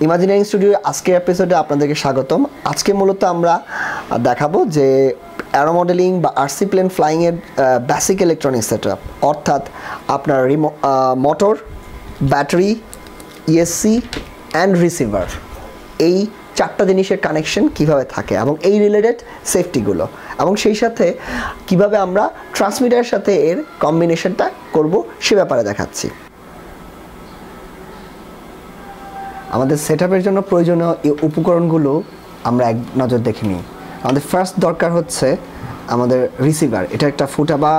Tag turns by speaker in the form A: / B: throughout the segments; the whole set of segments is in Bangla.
A: ইমাজিনারিং স্টুডিওর আজকের এপিসোডে আপনাদেরকে স্বাগতম। আজকে মূলত আমরা দেখাবো যে অ্যারো মডেলিং বা আরসি প্লেন ফ্লাইংয়ের বেসিক ইলেকট্রনিক সেটআপ, অর্থাৎ আপনার motor, battery, ESC and receiver, এই চারটা জিনিসের কানেকশন কিভাবে থাকে এবং এই রিলেটেড সেফটিগুলো, এবং সেই সাথে কিভাবে আমরা ট্রান্সমিটারের সাথে এর কম্বিনেশনটা করব সে ব্যাপারে দেখাচ্ছি। আমাদের সেটআপের জন্য প্রয়োজনীয় উপকরণগুলো আমরা এক নজর দেখে নিই। আমাদের ফার্স্ট দরকার হচ্ছে আমাদের রিসিভার। এটা একটা ফুটাবা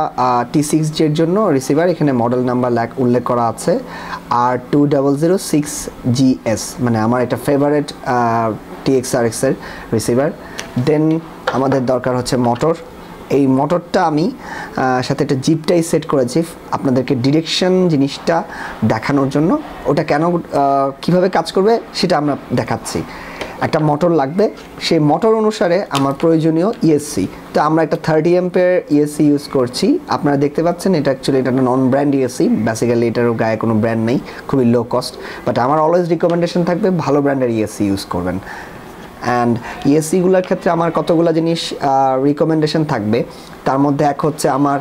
A: T6J এর জন্য রিসিভার, এখানে মডেল নাম্বার উল্লেখ করা আছে R2006GS, মানে আমার একটা ফেভারিট TXRX এর রিসিভার। দেন আমাদের দরকার হচ্ছে মোটর। এই মোটরটা আমি সাথে একটা জিপটাই সেট করেছি আপনাদেরকে ডিরেকশন জিনিসটা দেখানোর জন্য। ওটা কেন কিভাবে কাজ করবে সেটা আমরা দেখাচ্ছি। একটা মোটর লাগবে, সেই মোটর অনুসারে আমার প্রয়োজনীয় ইএসসি। তো আমরা একটা 30 অ্যাম্পের ইএসসি ইউজ করছি। আপনারা দেখতে পাচ্ছেন এটা অ্যাকচুয়ালি এটা নন ব্র্যান্ড ইএসসি, বেসিক্যালি এটারও গায়ে কোনো ব্র্যান্ড নেই, খুবই লো কস্ট। বাট আমার অলওয়েজ রিকমেন্ডেশন থাকবে ভালো ব্র্যান্ডের ইএসসি ইউজ করবেন। অ্যান্ড ইএসসিগুলোর ক্ষেত্রে আমার কতগুলো জিনিস রিকমেন্ডেশন থাকবে। তার মধ্যে এক হচ্ছে আমার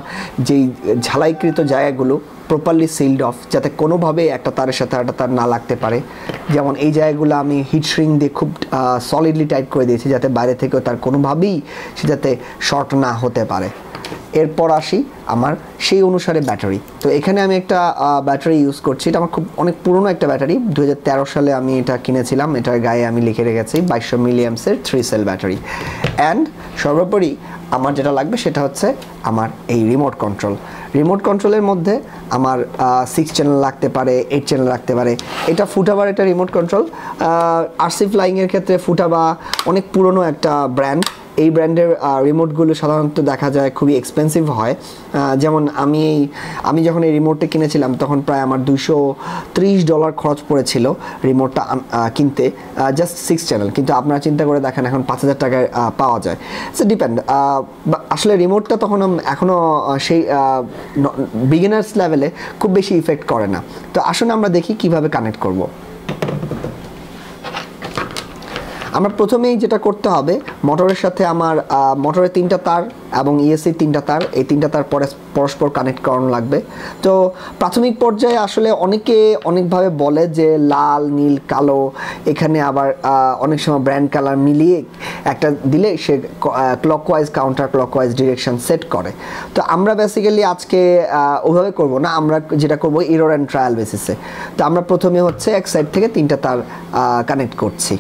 A: যেই ঝালাইকৃত জায়গাগুলো প্রপারলি সিলড অফ, যাতে কোনোভাবে একটা তারের সাথে একটা তার না লাগতে পারে। যেমন এই জায়গাগুলো আমি হিট শ্রিং দিয়ে খুব সলিডলি টাইট করে দিয়েছি, যাতে বাইরে থেকেও তার কোনোভাবেই সে যাতে শর্ট না হতে পারে। এরপর আসি আমার সেই অনুসারে ব্যাটারি। তো এখানে আমি একটা ব্যাটারি ইউজ করছি। এটা আমার খুব অনেক পুরনো একটা ব্যাটারি, 2013 সালে আমি এটা কিনেছিলাম। এটার গায়ে আমি লিখে রেখেছি 2200 মিলিঅ্যাম্পসের 3 সেল ব্যাটারি। অ্যান্ড সর্বোপরি আমার যেটা লাগবে সেটা হচ্ছে আমার এই রিমোট কন্ট্রোল। রিমোট কন্ট্রোলের মধ্যে আমার 6 চ্যানেল লাগতে পারে, 8 চ্যানেল লাগতে পারে। এটা ফুটাবার একটা রিমোট কন্ট্রোল। আরসি ফ্লাইংয়ের ক্ষেত্রে ফুটাবা অনেক পুরনো একটা ব্র্যান্ড। এই ব্র্যান্ডের রিমোটগুলো সাধারণত দেখা যায় খুবই এক্সপেন্সিভ হয়। যেমন আমি যখন এই রিমোটটা কিনেছিলাম তখন প্রায় আমার $230 খরচ পড়েছিল রিমোটটা কিনতে, জাস্ট 6 চ্যানেল। কিন্তু আপনারা চিন্তা করে দেখেন এখন 5000 টাকায় পাওয়া যায়। সো ডিপেন্ড, আসলে রিমোটটা তখন এখনও সেই বিগিনার্স লেভেলে খুব বেশি ইফেক্ট করে না। তো আসুন আমরা দেখি কিভাবে কানেক্ট করব। আমরা প্রথমেই যেটা করতে হবে, মোটরের সাথে আমার মোটরের 3টা তার এবং ইএসসির 3টা তার, এই 3টা তার পরস্পর কানেক্ট করানো লাগবে। তো প্রাথমিক পর্যায়ে আসলে অনেকে অনেকভাবে বলে যে লাল, নীল, কালো, এখানে আবার অনেক সময় ব্র্যান্ড কালার মিলিয়ে একটা দিলে সে clockwise counter clockwise direction set করে। তো আমরা বেসিক্যালি আজকে ওভাবে করব না, আমরা যেটা করব এরর অ্যান্ড ট্রায়াল বেসিসে। তো আমরা প্রথমে হচ্ছে এক সাইড থেকে 3টা তার কানেক্ট করছি।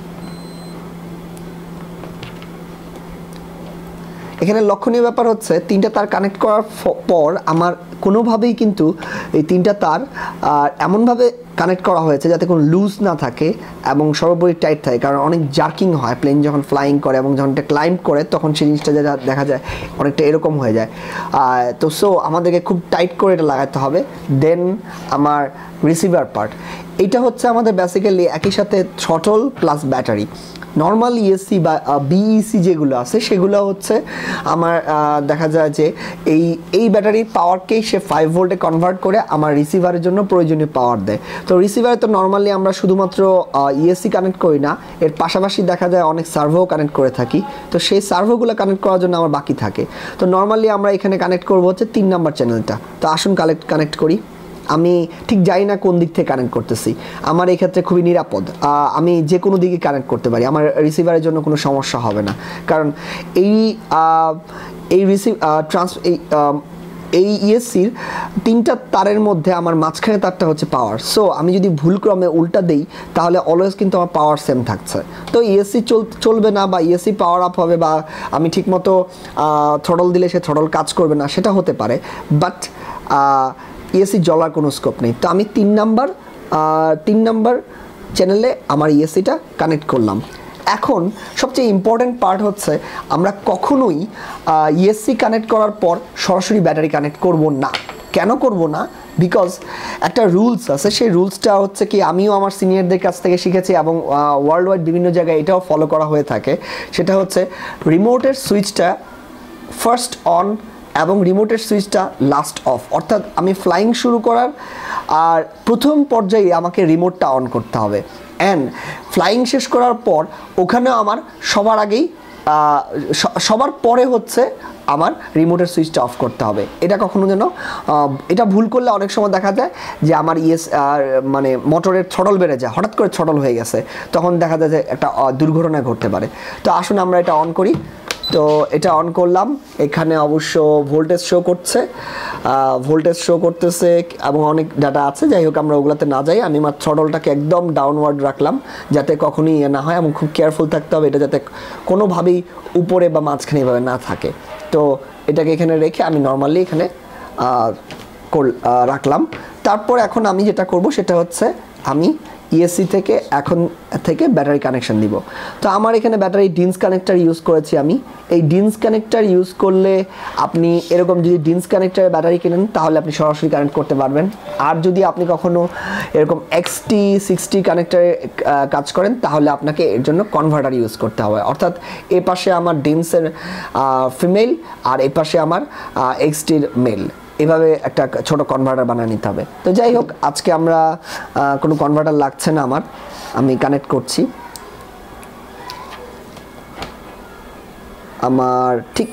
A: এখানে লক্ষণীয় ব্যাপার হচ্ছে 3টা তার কানেক্ট করার পর আমার কোনোভাবেই কিন্তু এই 3টা তার এমনভাবে কানেক্ট করা হয়েছে যাতে কোনো লুজ না থাকে এবং সর্বোপরি টাইট থাকে। কারণ অনেক জার্কিং হয় প্লেন যখন ফ্লাইং করে এবং যখন এটা ক্লাইম্ব করে তখন সেই জিনিসটা যেটা দেখা যায় অনেকটা এরকম হয়ে যায়। তো আমাদেরকে খুব টাইট করে এটা লাগাতে হবে। দেন আমার রিসিভার পার্ট, এইটা হচ্ছে আমাদের বেসিক্যালি একই সাথে throttle plus battery. Normal ESC বা বিইসি যেগুলো আছে সেগুলো হচ্ছে আমার দেখা যায় যে এই ব্যাটারির পাওয়ারকেই সে 5 ভোল্টে কনভার্ট করে আমার রিসিভারের জন্য প্রয়োজনীয় পাওয়ার দেয়। তো রিসিভারে তো নর্মালি আমরা শুধুমাত্র ইএসসি কানেক্ট করি না, এর পাশাপাশি দেখা যায় অনেক সার্ভোও কানেক্ট করে থাকি। তো সেই সার্ভোগুলো কানেক্ট করার জন্য আমার বাকি থাকে। তো নর্মালি আমরা এখানে কানেক্ট করবো হচ্ছে 3 নাম্বার চ্যানেলটা। তো আসুন কানেক্ট করি। আমি ঠিক জানি না কোন দিক থেকে কানেক্ট করতেছি, আমার এই ক্ষেত্রে খুবই নিরাপদ, আমি যে কোনো দিকে কানেক্ট করতে পারি, আমার রিসিভারের জন্য কোনো সমস্যা হবে না। কারণ এই ইএসসির 3টা তারের মধ্যে আমার মাঝখানে তারটা হচ্ছে পাওয়ার। সো আমি যদি ভুলক্রমে উল্টা দেই তাহলে অলওয়েজ কিন্তু আমার পাওয়ার সেম থাকছে। তো ইএসসি চলবে না, বা ইএসসি পাওয়ার আপ হবে, বা আমি ঠিকমতো থ্রটল দিলে সে থ্রটল কাজ করবে না, সেটা হতে পারে। বাট ইএসসি জ্বলার কোনো স্কোপ নেই। তো আমি 3 নাম্বার চ্যানেলে আমার ইএসসিটা কানেক্ট করলাম। এখন সবচেয়ে ইম্পর্ট্যান্ট পার্ট হচ্ছে আমরা কখনোই ইএসসি কানেক্ট করার পর সরাসরি ব্যাটারি কানেক্ট করব না। কেন করব না? বিকজ একটা রুলস আছে, সেই রুলসটা হচ্ছে কি আমিও আমার সিনিয়রদের কাছ থেকে শিখেছি এবং ওয়ার্ল্ড ওয়াইড বিভিন্ন জায়গায় এটাও ফলো করা হয়ে থাকে। সেটা হচ্ছে রিমোটের সুইচটা ফার্স্ট অন এবং রিমোটের সুইচটা লাস্ট অফ। অর্থাৎ আমি ফ্লাইং শুরু করার আর প্রথম পর্যায়ে আমাকে রিমোটটা অন করতে হবে। অ্যান্ড ফ্লাইং শেষ করার পর ওখানেও আমার সবার পরে হচ্ছে আমার রিমোটের সুইচটা অফ করতে হবে। এটা কখনো যেন এটা ভুল করলে অনেক সময় দেখা যায় যে আমার মানে মোটরের থ্রটল বেড়ে যায়, হঠাৎ করে থ্রটল হয়ে গেছে, তখন দেখা যায় যে একটা দুর্ঘটনা ঘটতে পারে। তো আসুন আমরা এটা অন করি। তো এটা অন করলাম, এখানে অবশ্য ভোল্টেজ শো করতেছে এবং অনেক ডাটা আছে, যাই হোক আমরা ওগুলোতে না যাই। আমি আমার থ্রটলটাকে একদম ডাউনওয়ার্ড রাখলাম যাতে কখনোই না হয়, এবং খুব কেয়ারফুল থাকতে হবে এটা যাতে কোনোভাবেই উপরে বা মাঝখানে এভাবে না থাকে। তো এটাকে এখানে রেখে আমি নর্মালি এখানে রাখলাম। তারপর এখন আমি যেটা করব সেটা হচ্ছে আমি ইএসসি থেকে এখন থেকে ব্যাটারি কানেকশন দিব। তো আমার এখানে ব্যাটারি ডিন্স কানেক্টর ইউজ করেছি আমি। এই ডিন্স কানেক্টর ইউজ করলে আপনি এরকম যদি ডিন্স কানেক্টরের ব্যাটারি কিনেন তাহলে আপনি সরাসরি কানেক্ট করতে পারবেন। আর যদি আপনি কখনো এরকম XT60 কানেক্টরে কাজ করেন তাহলে আপনাকে এর জন্য কনভার্টার ইউজ করতে হবে। অর্থাৎ এ পাশে আমার ডিন্সের ফিমেল আর এ পাশে আমার XTর মেল, এভাবে একটা ছোট কনভার্টার বানিয়ে নিতে হবে। তো যাই হোক, আজকে আমরা কোনো কনভার্টার লাগছে না আমি কানেক্ট করছি। আমার ঠিক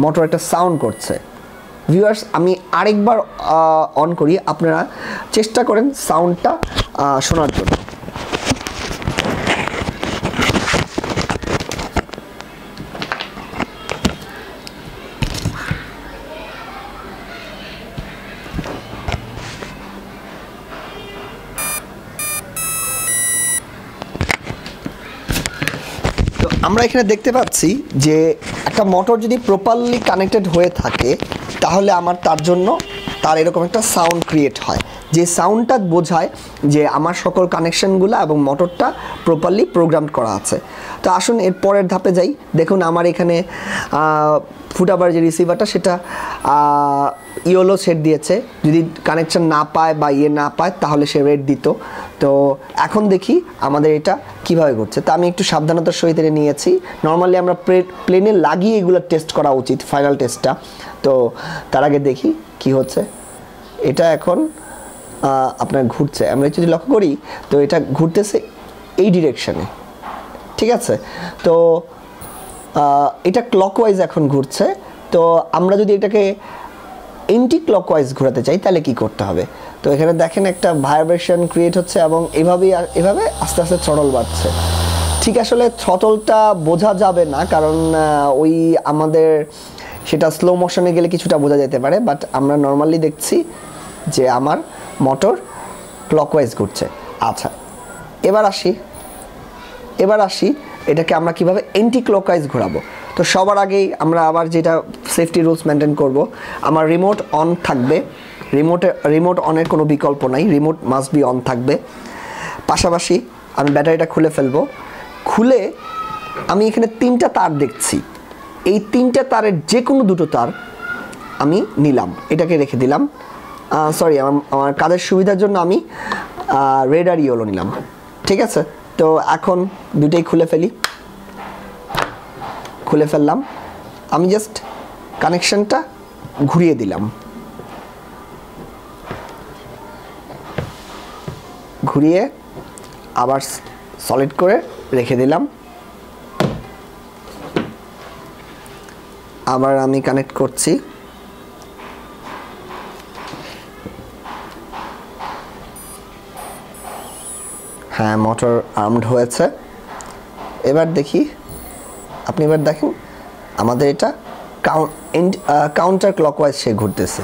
A: মোটর একটা সাউন্ড করছে। ভিউয়ার্স, আমি আরেকবার অন করি, আপনারা চেষ্টা করেন সাউন্ডটা শোনার জন্য। আমরা এখানে দেখতে পাচ্ছি যে একটা মোটর যদি প্রপারলি কানেক্টেড হয়ে থাকে তাহলে আমার তার এরকম একটা সাউন্ড ক্রিয়েট হয়, যে সাউন্ডটা বোঝায় যে আমার সকল কানেকশনগুলো এবং মোটরটা প্রপারলি প্রোগ্রাম করা আছে। তো আসুন এর পরের ধাপে যাই। দেখুন আমার এখানে ফুটাবার যে রিসিভারটা সেটা ইয়েলো সেট দিয়েছে, যদি কানেকশন না পায় বা না পায় তাহলে সে রেড দিত। তো এখন দেখি আমাদের এটা কিভাবে ঘটছে। তা আমি একটু সাবধানতার সহিত এটা নিয়েছি। নর্মালি আমরা প্লেনে লাগিয়ে এগুলো টেস্ট করা উচিত, ফাইনাল টেস্টটা। তো তার আগে দেখি কি হচ্ছে। এটা এখন আপনার ঘুরছে, আমরা যদি লক্ষ্য করি তো এটা ঘুরতেছে এই ডিরেকশনে, ঠিক আছে। তো এটা ক্লকওয়াইজ এখন ঘুরছে। তো আমরা যদি এটাকে এন্টি ক্লকওয়াইজ ঘোরাতে চাই তাহলে কি করতে হবে? তো এখানে দেখেন একটা ভাইব্রেশন ক্রিয়েট হচ্ছে এবং এভাবে আস্তে আস্তে থ্রটল বাড়ছে। ঠিক আসলে থ্রটলটা বোঝা যাবে না, কারণ ওই আমাদের সেটা স্লো মোশনে গেলে কিছুটা বোঝা যেতে পারে, বাট আমরা নর্মালি দেখছি যে আমার মোটর ক্লকওয়াইজ ঘুরছে। আচ্ছা, এবার আসি এটাকে আমরা কিভাবে এন্টি ক্লকওয়াইজ ঘোরাবো। তো সবার আগেই আমরা আবার যেটা সেফটি রুলস মেনটেন করব, আমার রিমোট অন থাকবে। রিমোট অনের কোনো বিকল্প নাই, রিমোট মাস্ট বি অন থাকবে। পাশাপাশি আমি ব্যাটারিটা খুলে ফেলবো। খুলে আমি এখানে 3টা তার দেখছি, এই 3টা তারের যে কোনো 2টো তার আমি নিলাম, এটাকে রেখে দিলাম। সরি, আমার কাজের সুবিধার জন্য আমি রেড আর ইয়েলো নিলাম, ঠিক আছে। তো এখন দুটোই খুলে ফেললাম। আমি জাস্ট কানেকশনটা ঘুরিয়ে দিলাম, ঘুরিয়ে আবার সলিড করে রেখে দিলাম। আবার আমি কানেক্ট করছি। হ্যাঁ, মোটর আর্মড হয়েছে। এবার দেখি, আপনি এবার দেখেন আমাদের এটা কাউন্টার ক্লকওয়াইজ সে ঘুরতেছে।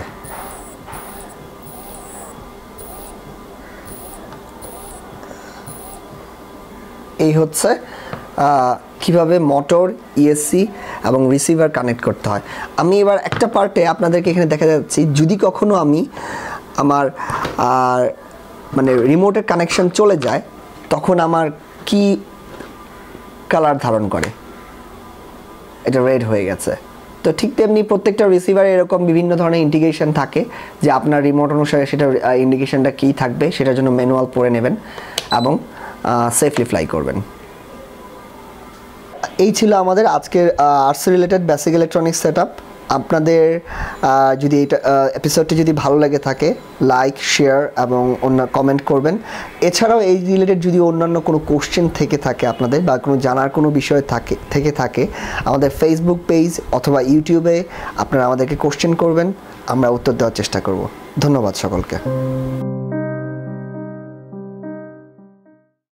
A: এই হচ্ছে কিভাবে মোটর, ইএসসি এবং রিসিভার কানেক্ট করতে হয়। আমি এবার একটা পার্টে আপনাদেরকে এখানে দেখা যাচ্ছি, যদি কখনো আমার মানে রিমোটের কানেকশন চলে যায় তখন আমার কি কালার ধারণ করে, এটা রেড হয়ে গেছে। তো ঠিক তেমনি প্রত্যেকটা রিসিভারে এরকম বিভিন্ন ধরনের ইন্ডিকেশন থাকে, যে আপনার রিমোট অনুসারে সেটা ইন্ডিকেশনটা কী থাকবে সেটার জন্য ম্যানুয়াল পড়ে নেবেন এবং সেফলি ফ্লাই করবেন। এই ছিল আমাদের আজকের RC related basic electronics setup. আপনাদের যদি এটা এপিসোডটি যদি ভালো লেগে থাকে লাইক শেয়ার এবং অন্য কমেন্ট করবেন। এছাড়াও এই রিলেটেড যদি অন্যান্য কোনো কোশ্চেন থেকে থাকে আপনাদের বা কোনো জানার কোনো বিষয় থাকে আমাদের ফেসবুক পেজ অথবা ইউটিউবে আপনারা আমাদেরকে কোশ্চেন করবেন, আমরা উত্তর দেওয়ার চেষ্টা করব। ধন্যবাদ সকলকে।